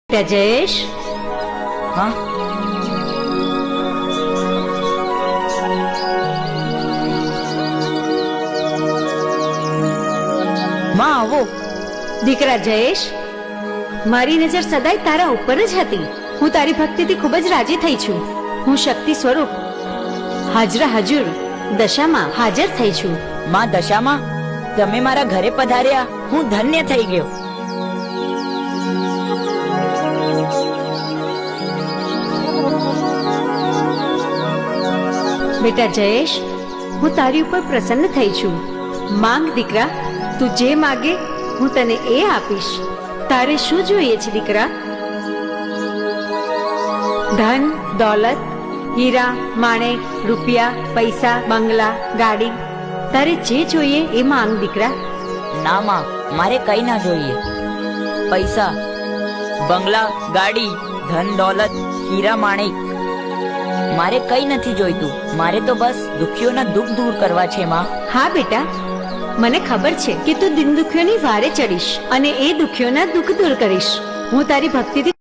જયેશ, હા માં આવો. દીકરા જયેશ, મારી નજર સદાય તારા ઉપર જ હતી. હું તારી ભક્તિથી ખૂબ જ રાજી થઈ છું. હું શક્તિ સ્વરૂપ હાજરા હજુર દશામાં હાજર થઈ છું. માં દશામાં તમે મારા ઘરે પધાર્યા, હું ધન્ય થઈ ગયો. બેટા જયેશ, હું તારી ઉપર પ્રસન્ન થઈ છું. માંગ દીકરા, તું જે માગે હું તને એ આપીશ. તારે શું જોઈએ છે દીકરા? ધન, દોલત, હીરા, માણેક, રૂપિયા, પૈસા, બંગલા, ગાડી, તારે જે જોઈએ એ માંગ દીકરા. ના માં, મારે કઈ ના જોઈએ. પૈસા, બંગલા, ગાડી, ધન દોલત, હીરા માણેક મારે કઈ નથી જોઈતું. મારે તો બસ દુખીઓના દુઃખ દૂર કરવા છે માં. હા બેટા, મને ખબર છે કે તું દિન દુખીઓની વારે ચડીશ અને એ દુખીઓના દુઃખ દૂર કરીશ. હું તારી ભક્તિથી